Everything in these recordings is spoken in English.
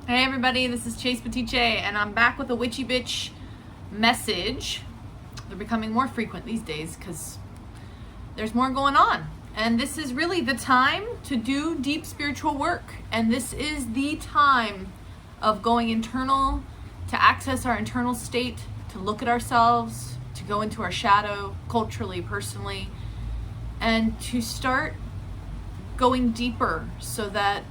Hey everybody, this is Chase Petiche, and I'm back with a witchy bitch message. They're becoming more frequent these days because there's more going on. And this is really the time to do deep spiritual work. And this is the time of going internal, to access our internal state, to look at ourselves, to go into our shadow, culturally, personally, and to start going deeper so that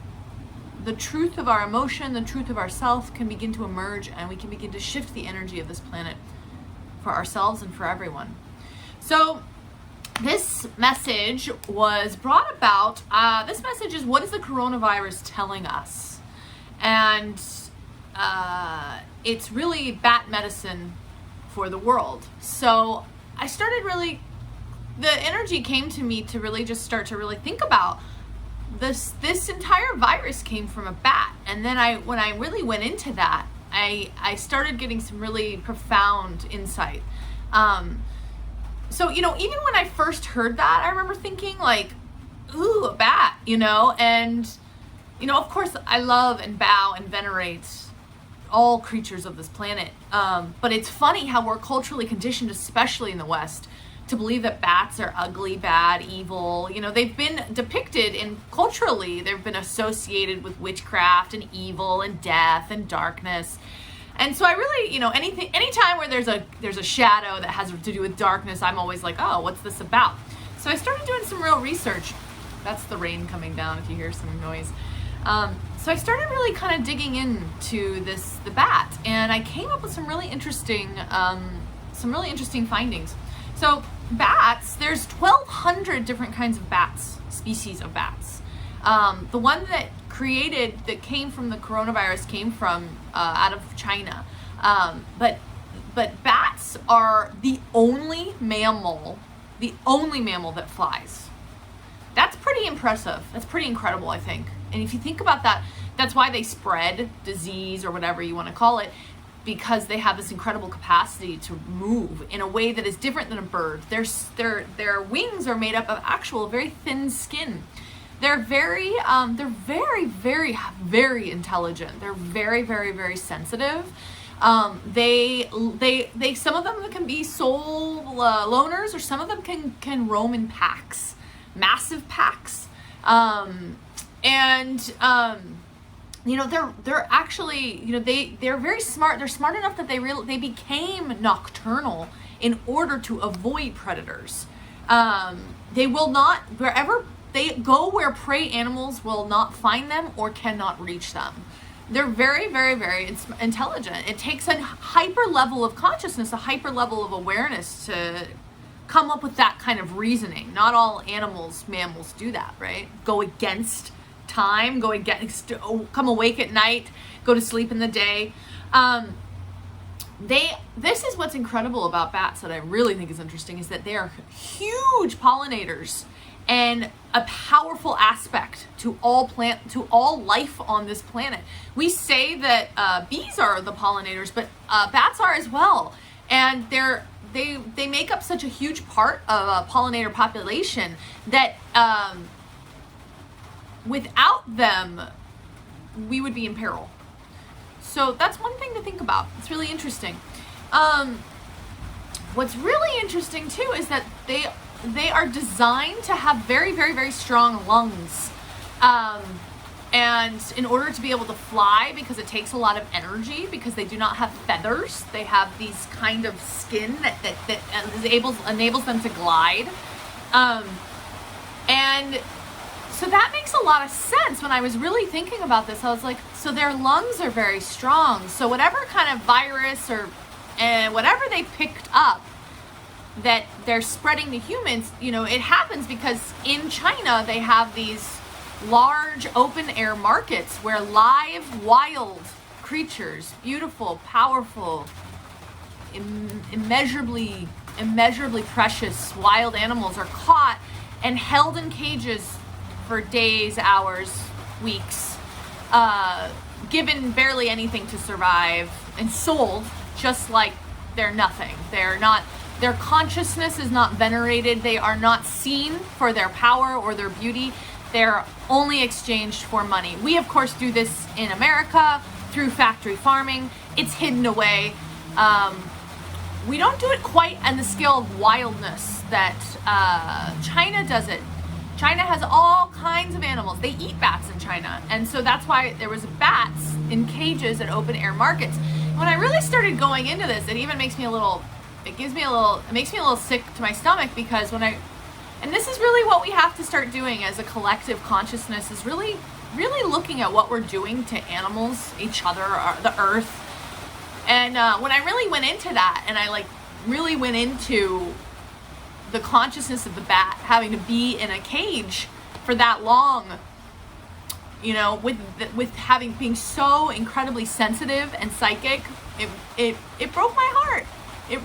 the truth of our emotion, the truth of ourself can begin to emerge, and we can begin to shift the energy of this planet for ourselves and for everyone. So this message was brought about, this message is, what is the coronavirus telling us? And it's really bat medicine for the world. So I started the energy came to me to really just start to really think about this entire virus came from a bat. And then when I really went into that, I started getting some really profound insight. So, even when I first heard that, I remember thinking like, ooh, a bat, and, of course I love and bow and venerate all creatures of this planet. But it's funny how we're culturally conditioned, especially in the West, to believe that bats are ugly, bad, evil. They've been depicted culturally, they've been associated with witchcraft and evil and death and darkness. And so I really, anytime where there's a shadow that has to do with darkness, I'm always like, oh, what's this about? So I started doing some real research. That's the rain coming down if you hear some noise. So I started really kind of digging into the bat, and I came up with some really interesting findings. So bats, there's 1,200 different kinds of bats, species of bats. The one that came from the coronavirus came from out of China. But bats are the only mammal that flies. That's pretty impressive. That's pretty incredible, I think. And if you think about that, that's why they spread disease or whatever you want to call it, because they have this incredible capacity to move in a way that is different than a bird. Their wings are made up of actual very thin skin. They're very, very, very, very intelligent. They're very, very, very sensitive. They some of them can be sole loners, or some of them can roam in packs, massive packs. They're actually, they're very smart. They're smart enough that they became nocturnal in order to avoid predators. They will not, wherever they go, where prey animals will not find them or cannot reach them. They're very, very, very intelligent. It takes a hyper level of consciousness, a hyper level of awareness to come up with that kind of reasoning. Not all mammals do that, right? Go against time, come awake at night, go to sleep in the day. This is what's incredible about bats that I really think is interesting, is that they are huge pollinators and a powerful aspect to all life on this planet. We say that bees are the pollinators, but bats are as well, and they make up such a huge part of a pollinator population that without them, we would be in peril. So that's one thing to think about. It's really interesting. What's really interesting too is that they are designed to have very, very, very strong lungs. And in order to be able to fly, because it takes a lot of energy, because they do not have feathers, they have these kind of skin that enables them to glide. And so that makes a lot of sense. When I was really thinking about this, I was like, so their lungs are very strong. So whatever kind of virus or whatever they picked up that they're spreading to humans, it happens because in China they have these large open air markets where live wild creatures, beautiful, powerful, immeasurably precious wild animals, are caught and held in cages for days, hours, weeks, given barely anything to survive, and sold just like they're nothing. Their consciousness is not venerated. They are not seen for their power or their beauty. They're only exchanged for money. We, of course, do this in America. through factory farming. It's hidden away. We don't do it quite on the scale of wildness that China does it. China has all kinds of animals. They eat bats in China. And so that's why there was bats in cages at open air markets. When I really started going into this, it even makes me a little, it makes me a little sick to my stomach, because and this is really what we have to start doing as a collective consciousness, is really looking at what we're doing to animals, each other, the earth. And when I really went into that, and I really went into the consciousness of the bat having to be in a cage for that long, with being so incredibly sensitive and psychic, it broke my heart. It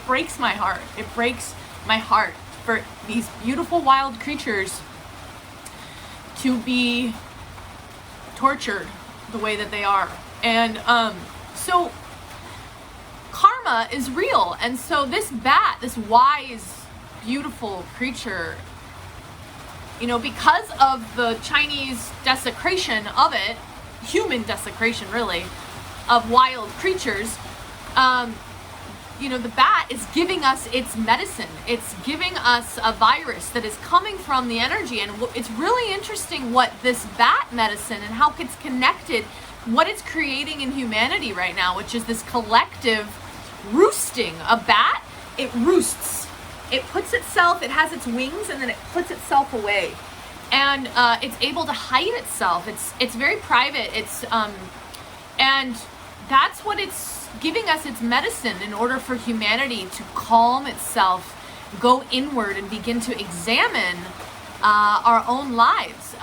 breaks my heart. It breaks my heart for these beautiful wild creatures to be tortured the way that they are. And so karma is real. And so this bat, this wise, beautiful creature, because of the Chinese desecration of it, human desecration really, of wild creatures, the bat is giving us its medicine. It's giving us a virus that is coming from the energy. And it's really interesting what this bat medicine and how it's connected, what it's creating in humanity right now, which is this collective roosting. A bat, it roosts. It puts itself, it has its wings, and then it puts itself away. And it's able to hide itself. It's very private. And that's what it's giving us, its medicine, in order for humanity to calm itself, go inward, and begin to examine our own lives.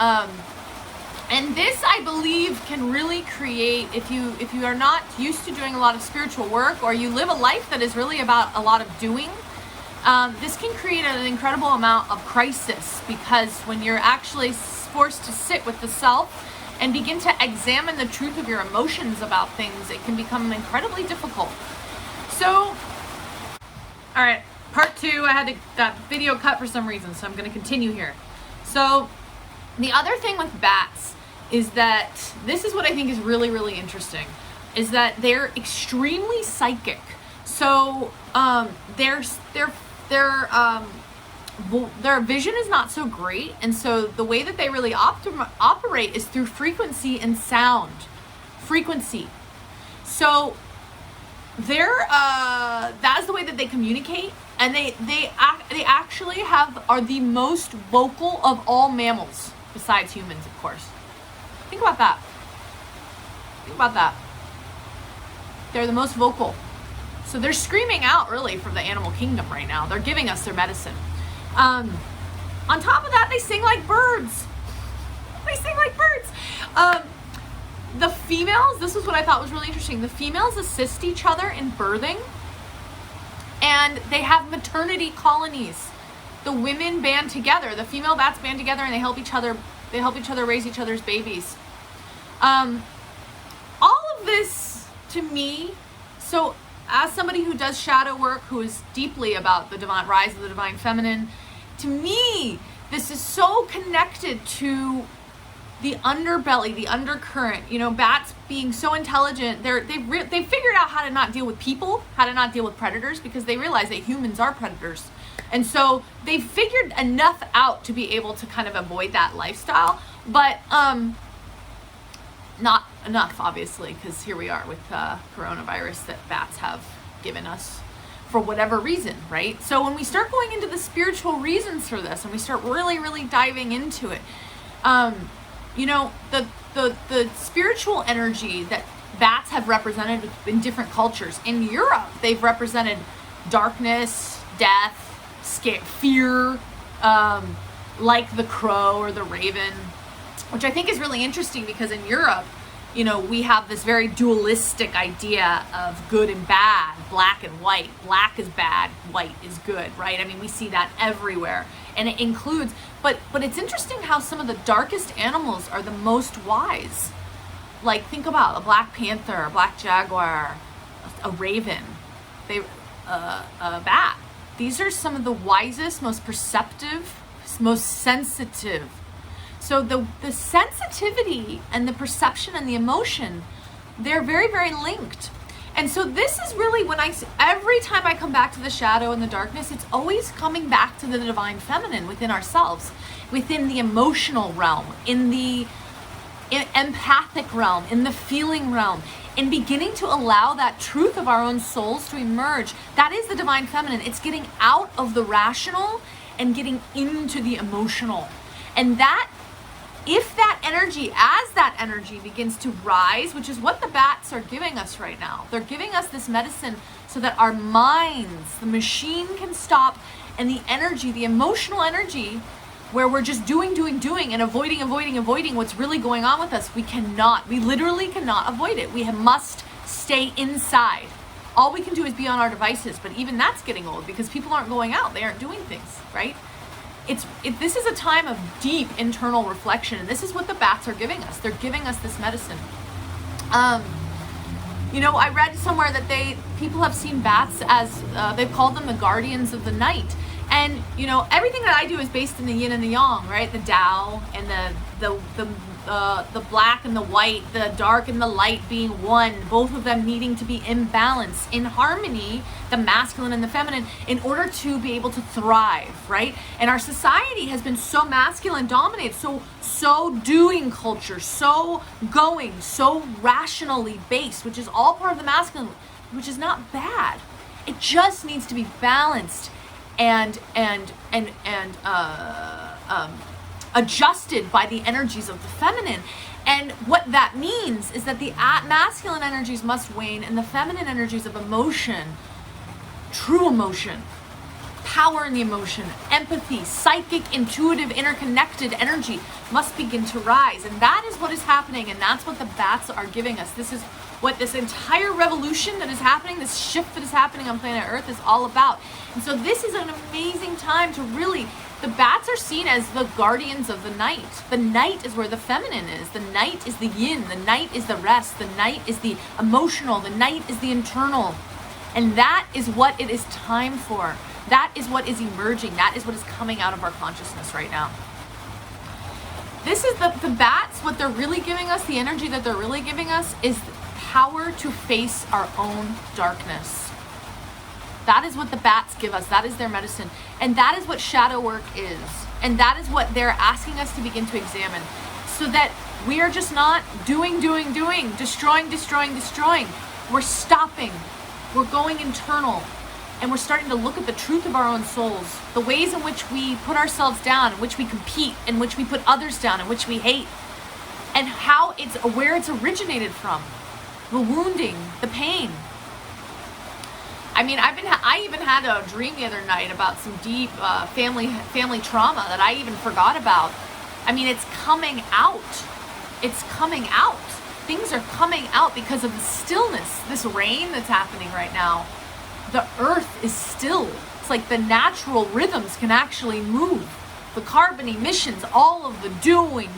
And this, I believe, can really create, if you are not used to doing a lot of spiritual work, or you live a life that is really about a lot of doing, this can create an incredible amount of crisis, because when you're actually forced to sit with the self and begin to examine the truth of your emotions about things, it can become incredibly difficult. So, all right, part 2, I had that video cut for some reason, so I'm going to continue here. So, the other thing with bats is that, this is what I think is really, really interesting, is that they're extremely psychic. So, their vision is not so great, and so the way that they really operate is through frequency and sound. Frequency. So that is the way that they communicate, and they actually are the most vocal of all mammals, besides humans, of course. Think about that. Think about that. They're the most vocal. So they're screaming out really for the animal kingdom right now. They're giving us their medicine. On top of that, they sing like birds. They sing like birds. The females, this is what I thought was really interesting. The females assist each other in birthing, and they have maternity colonies. The women band together. The female bats band together, and they help each other raise each other's babies. All of this, to me, so as somebody who does shadow work, who is deeply about the divine rise of the divine feminine, to me, this is so connected to the underbelly, the undercurrent. Bats being so intelligent, they've figured out how to not deal with people, how to not deal with predators, because they realize that humans are predators. And so they've figured enough out to be able to kind of avoid that lifestyle, but not enough, obviously, because here we are with coronavirus that bats have given us for whatever reason, right? So when we start going into the spiritual reasons for this, and we start really, really diving into it, the spiritual energy that bats have represented in different cultures. In Europe, they've represented darkness, death, fear, like the crow or the raven, which I think is really interesting, because in Europe, we have this very dualistic idea of good and bad, black and white. Black is bad, white is good, right? I mean, we see that everywhere. And it includes, but it's interesting how some of the darkest animals are the most wise. Like, think about a black panther, a black jaguar, a raven, a bat. These are some of the wisest, most perceptive, most sensitive. So the sensitivity and the perception and the emotion they're very, very linked. And so this is really when every time I come back to the shadow and the darkness, it's always coming back to the divine feminine within ourselves, within the emotional realm, in the empathic realm, in the feeling realm, and beginning to allow that truth of our own souls to emerge. That is the divine feminine. It's getting out of the rational and getting into the emotional. And that, if that energy, as that energy begins to rise, which is what the bats are giving us right now, they're giving us this medicine so that our minds, the machine can stop, and the energy, the emotional energy, where we're just doing and avoiding what's really going on with us, we literally cannot avoid it. We must stay inside. All we can do is be on our devices, but even that's getting old because people aren't going out, they aren't doing things, right? This is a time of deep internal reflection, and this is what the bats are giving us. They're giving us this medicine. I read somewhere that people have seen bats as, they've called them the guardians of the night. And, everything that I do is based in the yin and the yang, right? The Tao and the black and the white, the dark and the light being one, both of them needing to be in balance, in harmony, the masculine and the feminine, in order to be able to thrive, right? And our society has been so masculine dominated, so doing culture, so going, so rationally based, which is all part of the masculine, which is not bad. It just needs to be balanced and adjusted by the energies of the feminine. And what that means is that the masculine energies must wane and the feminine energies of emotion, true emotion, power in the emotion, empathy, psychic, intuitive, interconnected energy must begin to rise. And that is what is happening, and that's what the bats are giving us. This is what this entire revolution that is happening, this shift that is happening on planet Earth is all about. And so this is an amazing time to really, the bats are seen as the guardians of the night. The night is where the feminine is. The night is the yin. The night is the rest. The night is the emotional. The night is the internal. And that is what it is time for. That is what is emerging. That is what is coming out of our consciousness right now. This is the bats, what they're really giving us, the energy that they're really giving us is power to face our own darkness. That is what the bats give us. That is their medicine. And that is what shadow work is. And that is what they're asking us to begin to examine. So that we are just not doing, destroying. We're stopping. We're going internal. And we're starting to look at the truth of our own souls. The ways in which we put ourselves down, in which we compete, in which we put others down, in which we hate. And where it's originated from. The wounding, the pain. I mean, I even had a dream the other night about some deep family trauma that I even forgot about. I mean, it's coming out. It's coming out. Things are coming out because of the stillness, this rain that's happening right now. The earth is still. It's like the natural rhythms can actually move. The carbon emissions, all of the doing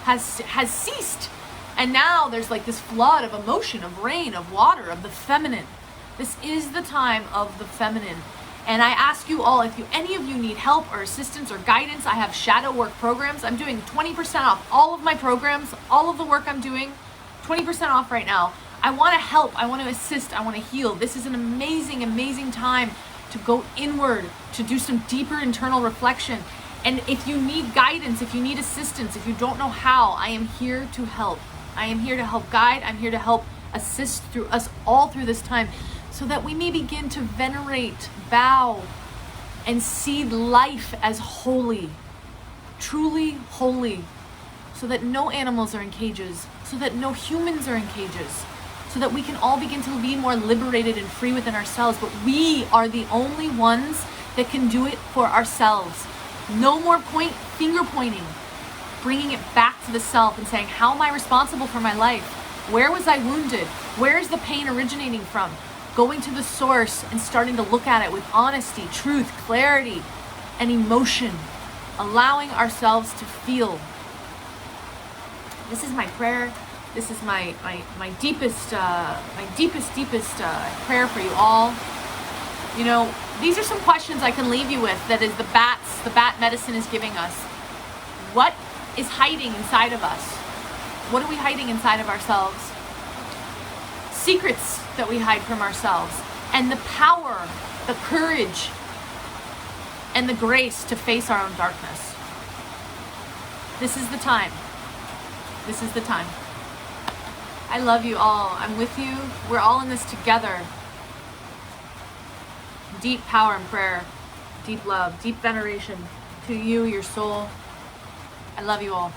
has ceased. And now there's like this flood of emotion, of rain, of water, of the feminine. This is the time of the feminine. And I ask you all, if any of you need help or assistance or guidance, I have shadow work programs. I'm doing 20% off all of my programs, all of the work I'm doing, 20% off right now. I want to help, I want to assist, I want to heal. This is an amazing, amazing time to go inward, to do some deeper internal reflection. And if you need guidance, if you need assistance, if you don't know how, I am here to help. I am here to help guide. I'm here to help assist through us all through this time so that we may begin to venerate, bow, and see life as holy, truly holy, so that no animals are in cages, so that no humans are in cages, so that we can all begin to be more liberated and free within ourselves. But we are the only ones that can do it for ourselves. No more finger pointing, bringing it back to the self and saying, how am I responsible for my life? Where was I wounded? Where is the pain originating from? Going to the source and starting to look at it with honesty, truth, clarity, and emotion, allowing ourselves to feel. This is my prayer. This is my deepest prayer for you all. You know, these are some questions I can leave you with. That is the bat medicine is giving us. What is hiding inside of us? What are we hiding inside of ourselves? secrets that we hide from ourselves, and the power, the courage, and the grace to face our own darkness. This is the time. This is the time. I love you all. I'm with you. We're all in this together. Deep power and prayer, deep love, deep veneration to you, your soul. I love you all.